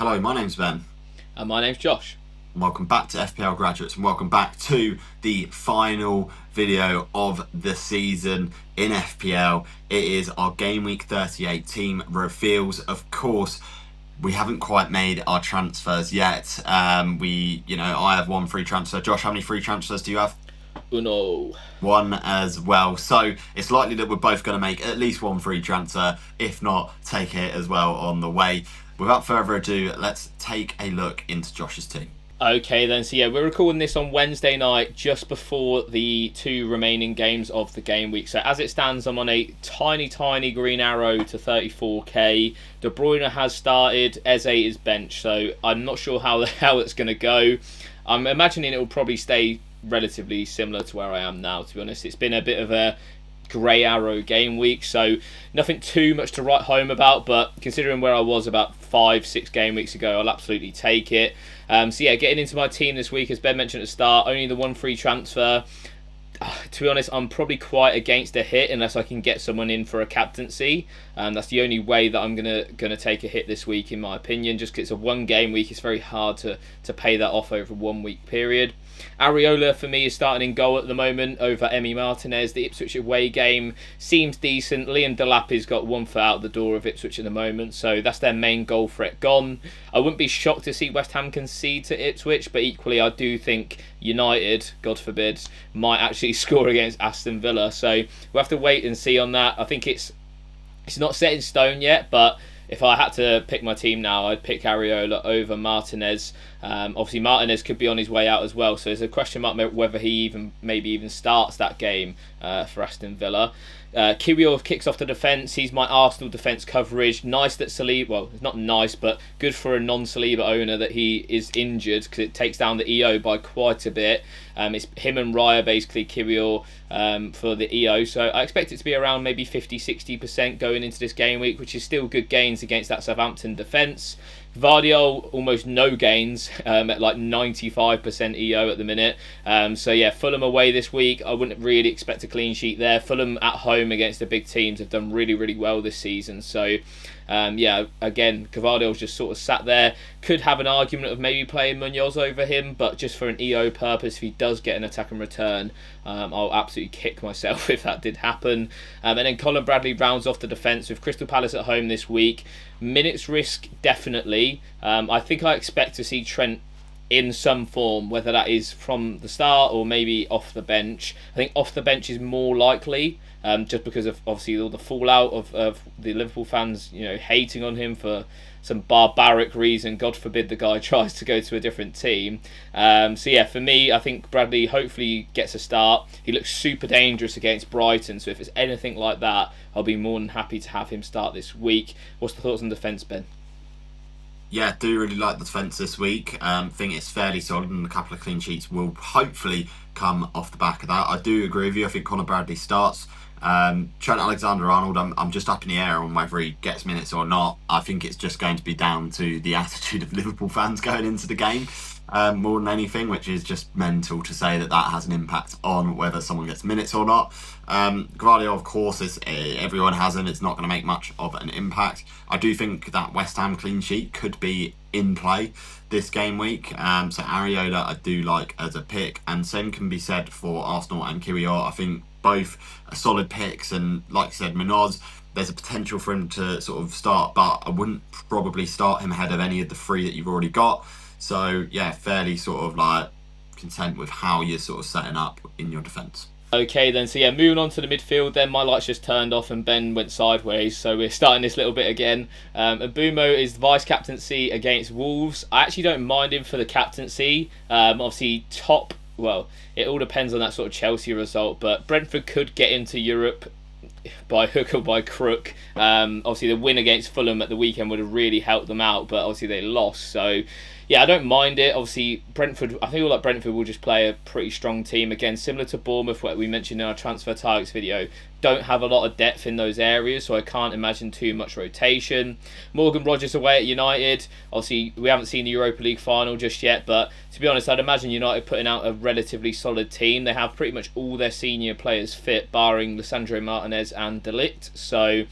Hello, my name's Ben. And my name's Josh. And welcome back to FPL Graduates, and welcome back to the final video of the season in FPL. It is our Gameweek 38 team reveals. Of course, we haven't quite made our transfers yet. I have one free transfer. Josh, how many free transfers do you have? Uno. One as well. So it's likely that we're both going to make at least one free transfer, if not take it as well on the way. Without further ado, let's take a look into Josh's team. Okay then, so yeah, we're recording this on Wednesday night, just before the two remaining games of the game week. So as it stands, I'm on a tiny green arrow to 34k. De Bruyne has started, Eze is bench, so I'm not sure how it's going to go. I'm imagining it will probably stay relatively similar to where I am now, to be honest. It's been a bit of a grey arrow game week, so nothing too much to write home about, but considering where I was about 5-6 game weeks ago, I'll absolutely take it. So yeah, getting into my team this week, as Ben mentioned at the start, only the one free transfer. To be honest, I'm probably quite against a hit unless I can get someone in for a captaincy. That's the only way that I'm gonna take a hit this week, in my opinion. Just because it's a one game week, it's very hard to pay that off over a 1 week period. Areola for me is starting in goal at the moment over Emi Martinez. The Ipswich away game seems decent. Liam Delap's got 1 foot out the door of Ipswich at the moment, so that's their main goal threat gone. I wouldn't be shocked to see West Ham concede to Ipswich, but equally I do think United, God forbid, might actually score against Aston Villa. So we'll have to wait and see on that. I think it's not set in stone yet, but if I had to pick my team now, I'd pick Areola over Martinez. Obviously, Martinez could be on his way out as well, so there's a question mark whether he maybe even starts that game for Aston Villa. Kirill kicks off the defence. He's my Arsenal defence coverage. Nice that Saliba, well, it's not nice, but good for a non-Saliba owner that he is injured, because it takes down the EO by quite a bit. It's him and Raya, basically, Kirill for the EO. So I expect it to be around maybe 50-60% going into this game week, which is still good gains against that Southampton defence. Vardiol, almost no gains at like 95% EO at the minute. So yeah, Fulham away this week. I wouldn't really expect a clean sheet there. Fulham at home against the big teams have done really well this season. So yeah, again, Gvardiol's just sort of sat there. Could have an argument of maybe playing Munoz over him, but just for an EO purpose, if he does get an attack and return, I'll absolutely kick myself if that did happen. And then Colin Bradley rounds off the defence with Crystal Palace at home this week. Minutes risk, definitely. I think I expect to see Trent in some form, whether that is from the start or maybe off the bench. I think off the bench is more likely, just because of obviously all the fallout of the Liverpool fans, hating on him for some barbaric reason. God forbid the guy tries to go to a different team. So yeah, for me, I think Bradley hopefully gets a start. He looks super dangerous against Brighton, so if it's anything like that, I'll be more than happy to have him start this week. What's the thoughts on defence, Ben? Yeah, do really like the defence this week. Think it's fairly solid, and a couple of clean sheets will hopefully come off the back of that. I do agree with you. I think Conor Bradley starts. Trent Alexander-Arnold, I'm just up in the air on whether he gets minutes or not. I think it's just going to be down to the attitude of Liverpool fans going into the game, more than anything, which is just mental to say that has an impact on whether someone gets minutes or not. Gvardiol, of course, everyone has him. It's not going to make much of an impact. I do think that West Ham clean sheet could be in play this game week. So Areola I do like as a pick, and same can be said for Arsenal and Kirill. I think both are solid picks, and like I said, Munoz, there's a potential for him to sort of start, but I wouldn't probably start him ahead of any of the 3 that you've already got. So yeah, fairly sort of like content with how you're sort of setting up in your defence. Okay then, so yeah, moving on to the midfield then. My lights just turned off and Ben went sideways, so we're starting this little bit again. Abumo is vice captaincy against Wolves. I actually don't mind him for the captaincy. Obviously well, it all depends on that sort of Chelsea result, but Brentford could get into Europe by hook or by crook. Obviously the win against Fulham at the weekend would have really helped them out, but obviously they lost, so yeah, I don't mind it. Obviously Brentford, I feel like Brentford will just play a pretty strong team again, similar to Bournemouth, what we mentioned in our transfer targets video. Don't have a lot of depth in those areas, so I can't imagine too much rotation. Morgan Rogers away at United. Obviously we haven't seen the Europa League final just yet, but to be honest, I'd imagine United putting out a relatively solid team. They have pretty much all their senior players fit, barring Lisandro Martinez and De Ligt. So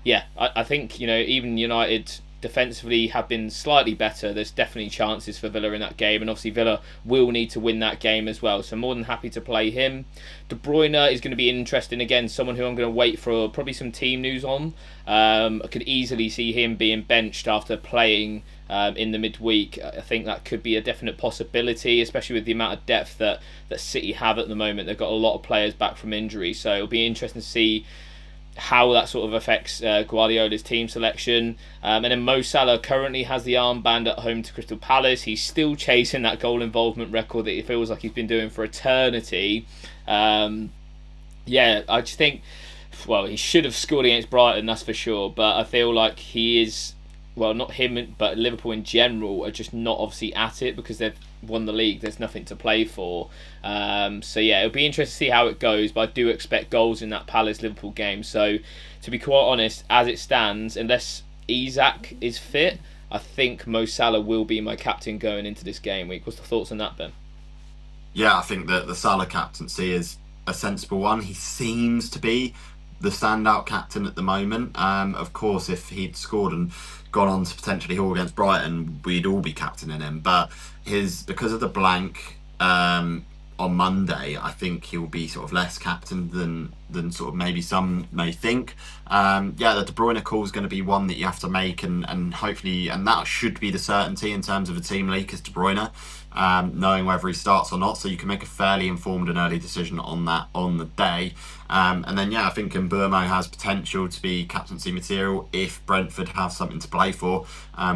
yeah, I think even United defensively have been slightly better, there's definitely chances for Villa in that game, and obviously Villa will need to win that game as well. So more than happy to play him. De Bruyne is going to be interesting again. Someone who I'm going to wait for probably some team news on. I could easily see him being benched after playing in the midweek. I think that could be a definite possibility, especially with the amount of depth that City have at the moment. They've got a lot of players back from injury, so it'll be interesting to see how that sort of affects Guardiola's team selection. And then Mo Salah currently has the armband at home to Crystal Palace. He's still chasing that goal involvement record that it feels like he's been doing for eternity. I just think, well, he should have scored against Brighton, that's for sure, but I feel like he is, well, not him, but Liverpool in general are just not obviously at it because they've won the league. There's nothing to play for. It'll be interesting to see how it goes, but I do expect goals in that Palace-Liverpool game. So, to be quite honest, as it stands, unless Isak is fit, I think Mo Salah will be my captain going into this game week. What's the thoughts on that, Ben? Yeah, I think that the Salah captaincy is a sensible one. He seems to be the standout captain at the moment. Of course, if he'd scored and gone on to potentially haul against Brighton, we'd all be captaining him. But because of the blank on Monday, I think he'll be sort of less captain than sort of maybe some may think. The De Bruyne call is going to be one that you have to make, and hopefully, and that should be the certainty in terms of a team league is De Bruyne, knowing whether he starts or not, so you can make a fairly informed and early decision on that on the day. I think Mbeumo has potential to be captaincy material if Brentford have something to play for.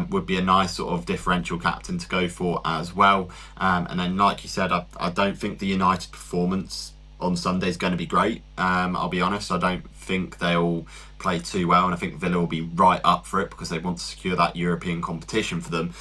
Would be a nice sort of differential captain to go for as well. Like you said, I don't think the United performance on Sunday is going to be great. I'll be honest, I don't think they'll play too well, and I think Villa will be right up for it because they want to secure that European competition for them.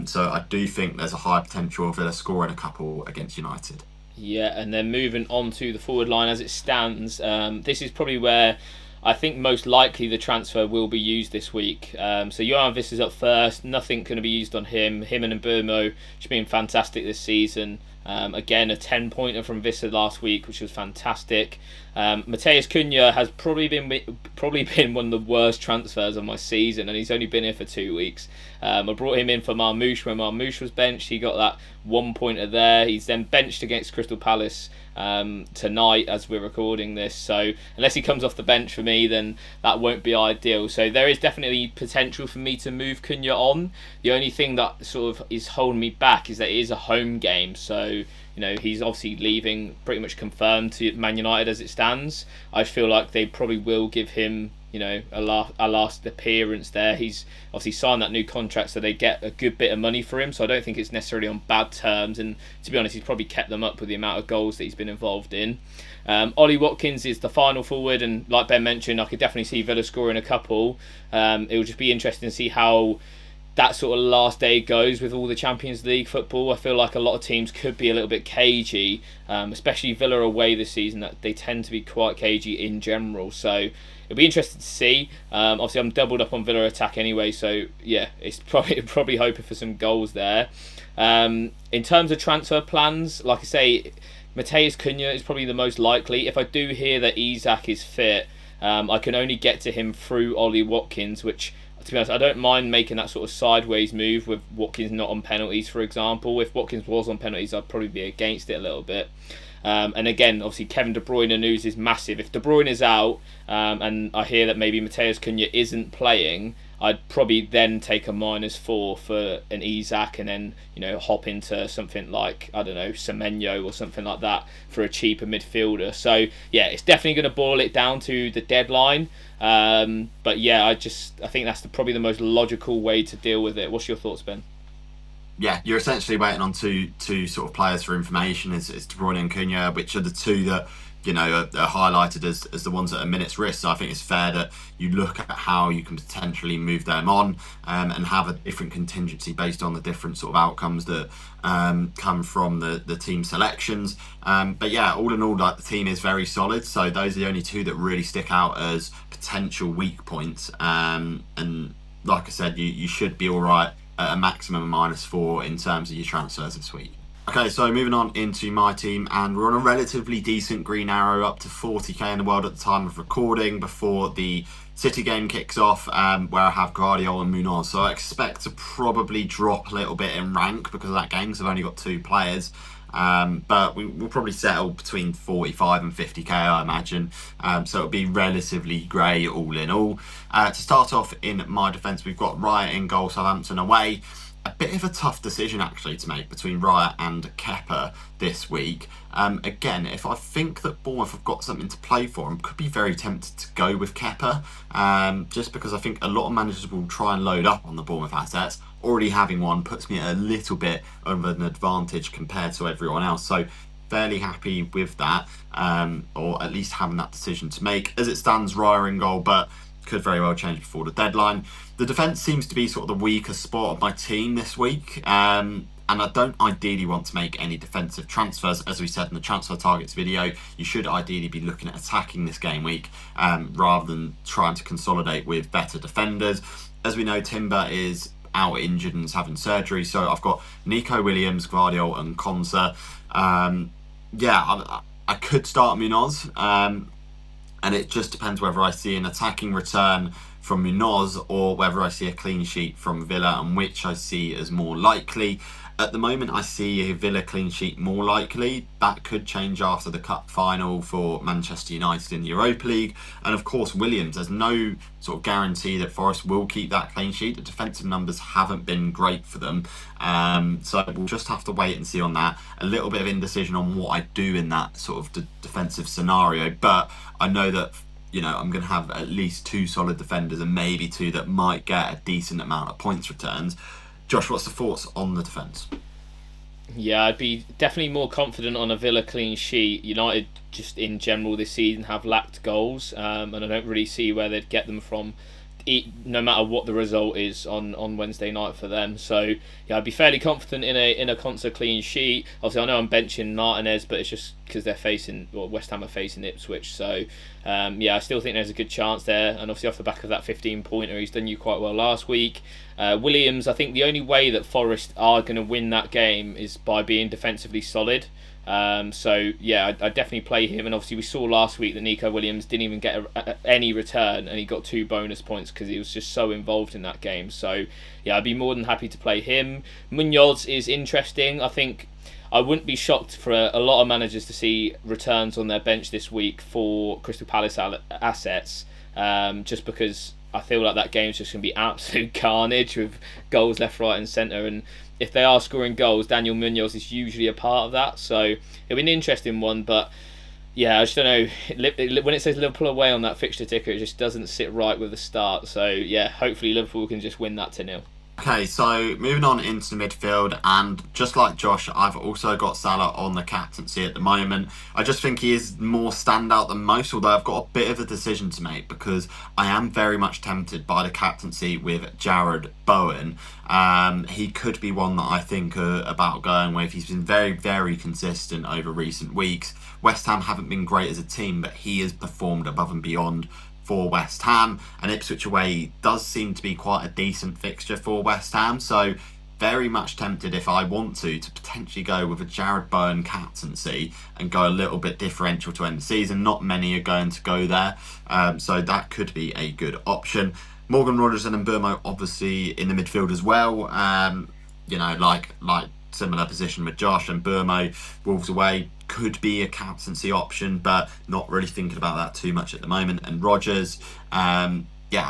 So I do think there's a high potential of Villa scoring a couple against United. Yeah, and then moving on to the forward line as it stands, this is probably where I think most likely the transfer will be used this week. So Johan Viss is up first. Nothing going to be used on him. Him and Mbeumo just been fantastic this season. Again, a 10-pointer from Vissa last week, which was fantastic. Matheus Cunha has probably been one of the worst transfers of my season, and he's only been here for 2 weeks. I brought him in for Marmoush when Marmoush was benched. He got that 1-pointer there. He's then benched against Crystal Palace tonight as we're recording this. So unless he comes off the bench for me, then that won't be ideal. So there is definitely potential for me to move Cunha on. The only thing that sort of is holding me back is that it is a home game. So he's obviously leaving pretty much confirmed to Man United as it stands. I feel like they probably will give him a last appearance there. He's obviously signed that new contract, so they get a good bit of money for him, so I don't think it's necessarily on bad terms, and to be honest, he's probably kept them up with the amount of goals that he's been involved in. Ollie Watkins is the final forward, and like Ben mentioned, I could definitely see Villa scoring a couple. It will just be interesting to see how that sort of last day goes with all the Champions League football. I feel like a lot of teams could be a little bit cagey, especially Villa away this season, that they tend to be quite cagey in general, so it'll be interesting to see. Obviously, I'm doubled up on Villa attack anyway, so yeah, it's probably hoping for some goals there. In terms of transfer plans, like I say, Matheus Cunha is probably the most likely. If I do hear that Isak is fit, I can only get to him through Ollie Watkins, which, to be honest, I don't mind making that sort of sideways move with Watkins not on penalties, for example. If Watkins was on penalties, I'd probably be against it a little bit. And again, obviously, Kevin De Bruyne news is massive. If De Bruyne is out, and I hear that maybe Matheus Cunha isn't playing, I'd probably then take a -4 for an Isak, and then hop into something like, I don't know, Semenyo or something like that for a cheaper midfielder. So yeah, it's definitely going to boil it down to the deadline. But yeah, I think that's probably the most logical way to deal with it. What's your thoughts, Ben? Yeah, you're essentially waiting on two sort of players for information. Is De Bruyne and Cunha, which are the two that are highlighted as the ones at a minute's risk. So I think it's fair that you look at how you can potentially move them on, and have a different contingency based on the different sort of outcomes that come from the team selections. But yeah, all in all, like, the team is very solid. So those are the only two that really stick out as potential weak points. And like I said, you should be all right at a maximum of -4 in terms of your transfers this week. Okay, so moving on into my team, and we're on a relatively decent green arrow, up to 40k in the world at the time of recording, before the City game kicks off, where I have Guardiola and Munoz. So I expect to probably drop a little bit in rank because of that game, because I've only got two players. But we'll probably settle between 45 and 50k, I imagine. So it'll be relatively grey all in all. To start off in my defence, we've got Riot in goal, Southampton away. A bit of a tough decision actually to make between Riot and Kepa this week. Again, if I think that Bournemouth have got something to play for, I could be very tempted to go with Kepa, just because I think a lot of managers will try and load up on the Bournemouth assets. Already having one puts me at a little bit of an advantage compared to everyone else. So fairly happy with that, or at least having that decision to make. As it stands, Raya in goal, but could very well change before the deadline. The defence seems to be sort of the weaker spot of my team this week, and I don't ideally want to make any defensive transfers. As we said in the transfer targets video, you should ideally be looking at attacking this game week, rather than trying to consolidate with better defenders. As we know, Timber is out injured and is having surgery, so I've got Nico Williams, Gvardiol and Konsa. I could start Munoz, and it just depends whether I see an attacking return from Munoz or whether I see a clean sheet from Villa, and which I see as more likely. At the moment, I see a Villa clean sheet more likely. That could change after the cup final for Manchester United in the Europa League. And of course, Williams, there's no sort of guarantee that Forest will keep that clean sheet. The defensive numbers haven't been great for them. So we'll just have to wait and see on that. A little bit of indecision on what I do in that sort of defensive scenario. But I know that, I'm going to have at least two solid defenders and maybe two that might get a decent amount of points returns. Josh, what's the thoughts on the defence? Yeah, I'd be definitely more confident on a Villa clean sheet. United, just in general this season, have lacked goals, and I don't really see where they'd get them from, no matter what the result is on Wednesday night for them. So yeah, I'd be fairly confident in a Konsa clean sheet. Obviously, I know I'm benching Martinez, but it's just because West Ham are facing Ipswich. So I still think there's a good chance there. And obviously, off the back of that 15-pointer, he's done you quite well last week. Williams, I think the only way that Forest are going to win that game is by being defensively solid. I definitely play him, and obviously we saw last week that Nico Williams didn't even get any return, and he got 2 bonus points because he was just so involved in that game. So yeah, I'd be more than happy to play him. Munoz is interesting. I think I wouldn't be shocked for a lot of managers to see returns on their bench this week for Crystal Palace assets, just because I feel like that game's just going to be absolute carnage with goals left, right and centre, and if they are scoring goals, Daniel Munoz is usually a part of that, so it'll be an interesting one. But yeah, I just don't know, when it says Liverpool away on that fixture ticker, it just doesn't sit right with the start. So yeah, hopefully Liverpool can just win that 2-0. Okay, so moving on into the midfield, and just like Josh, I've also got Salah on the captaincy at the moment. I just think he is more standout than most, although I've got a bit of a decision to make because I am very much tempted by the captaincy with Jared Bowen. He could be one that I think about going with. He's been very, very consistent over recent weeks. West Ham haven't been great as a team, but he has performed above and beyond for West Ham, and Ipswich away does seem to be quite a decent fixture for West Ham, so very much tempted, if I want to potentially go with a Jared Bowen captaincy and go a little bit differential to end the season. Not many are going to go there, so that could be a good option. Morgan Rogers and Mbeumo obviously in the midfield as well, like similar position with Josh. And Mbeumo, Wolves away, could be a captaincy option, but not really thinking about that too much at the moment. And Rodgers, I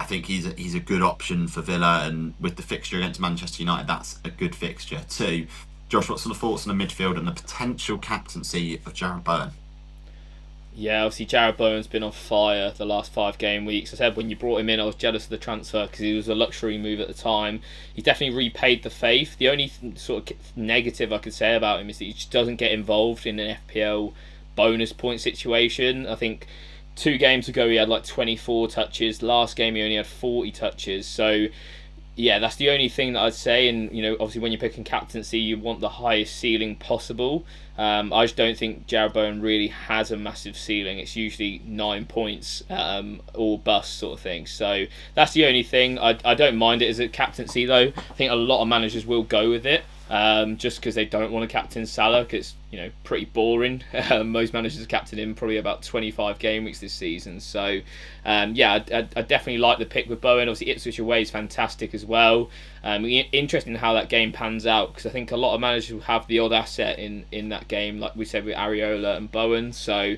think he's a good option for Villa, and with the fixture against Manchester United, that's a good fixture too. Josh, what's the thoughts on the midfield and the potential captaincy of Jared Bowen? Yeah, obviously Jared Bowen's been on fire the last 5 game weeks. I said when you brought him in, I was jealous of the transfer because he was a luxury move at the time. He definitely repaid the faith. The only sort of negative I could say about him is that he just doesn't get involved in an FPL bonus point situation. I think 2 games ago he had like 24 touches. Last game he only had 40 touches. So yeah, that's the only thing that I'd say. And obviously when you're picking captaincy, you want the highest ceiling possible. I just don't think Jared Bowen really has a massive ceiling. It's usually 9 points or bust sort of thing. So that's the only thing. I don't mind it as a captaincy though. I think a lot of managers will go with it. just because they don't want to captain Salah, because it's pretty boring. Most managers captain him probably about 25 game weeks this season. So I definitely like the pick with Bowen. Obviously Ipswich away is fantastic as well. Interesting how that game pans out, because I think a lot of managers will have the odd asset in that game, like we said with Areola and Bowen. So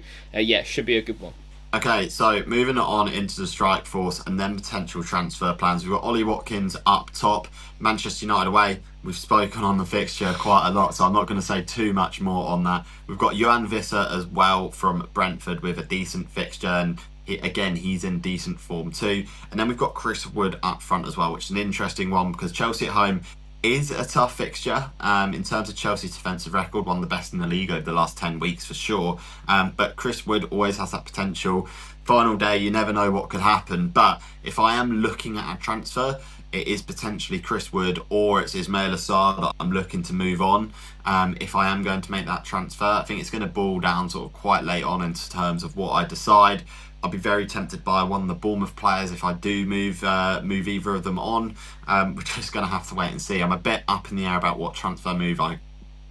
should be a good one. Okay, so moving on into the strike force and then potential transfer plans. We've got Ollie Watkins up top, Manchester United away. We've spoken on the fixture quite a lot, so I'm not going to say too much more on that. We've got Johan Visser as well from Brentford with a decent fixture, and he's in decent form too. And then we've got Chris Wood up front as well, which is an interesting one because Chelsea at home is a tough fixture in terms of Chelsea's defensive record, one of the best in the league over the last 10 weeks for sure. But Chris Wood always has that potential. Final day, you never know what could happen. But if I am looking at a transfer, it is potentially Chris Wood or it's Ismail Assar that I'm looking to move on. If I am going to make that transfer, I think it's going to boil down sort of quite late on in terms of what I decide. I'll be very tempted by one of the Bournemouth players if I do move either of them on. We're just going to have to wait and see. I'm a bit up in the air about what transfer move I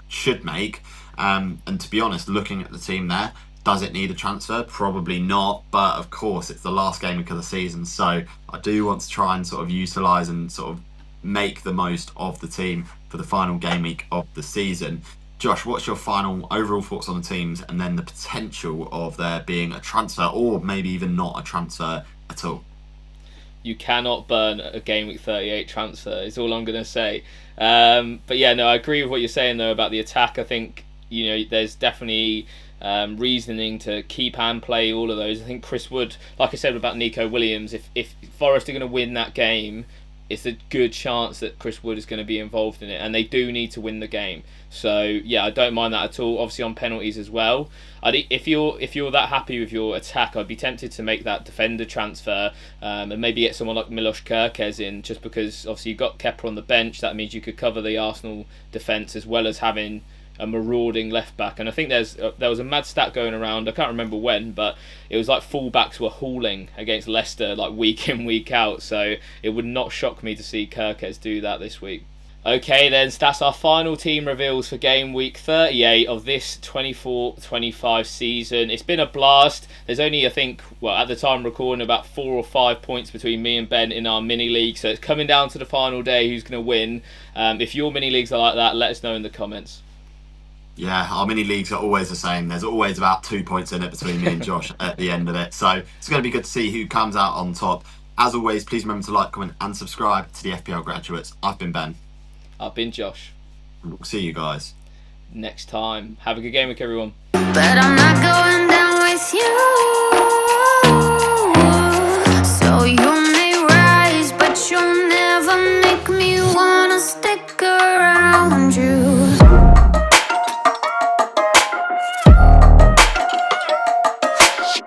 should make. And to be honest, looking at the team there, does it need a transfer? Probably not. But of course, it's the last game week of the season. So I do want to try and sort of utilise and sort of make the most of the team for the final game week of the season. Josh, what's your final overall thoughts on the teams and then the potential of there being a transfer or maybe even not a transfer at all? You cannot burn a Game Week 38 transfer, is all I'm going to say. But yeah, no, I agree with what you're saying though about the attack. I think there's definitely reasoning to keep and play all of those. I think Chris Wood, like I said about Nico Williams, if Forest are going to win that game, it's a good chance that Chris Wood is going to be involved in it, and they do need to win the game. So yeah, I don't mind that at all. Obviously on penalties as well. If you're that happy with your attack, I'd be tempted to make that defender transfer and maybe get someone like Milos Kerkez in, just because obviously you've got Kepa on the bench. That means you could cover the Arsenal defence as well as having a marauding left back. And I think there was a mad stat going around, I can't remember when, but it was like fullbacks were hauling against Leicester like week in week out, so it would not shock me to see Kerkez do that this week. Okay then, so that's our final team reveals for game week 38 of this 24-25 season. It's been a blast. There's only, I think, at the time recording, about 4 or 5 points between me and Ben in our mini league, so it's coming down to the final day who's going to win. If your mini leagues are like that, let us know in the comments. Yeah, our mini leagues are always the same. There's always about 2 points in it between me and Josh at the end of it. So it's going to be good to see who comes out on top. As always, please remember to like, comment and subscribe to the FPL graduates. I've been Ben. I've been Josh. We'll see you guys next time. Have a good game week, everyone. But I'm not going down with you. So you may rise, but you'll never make me wanna stick around you.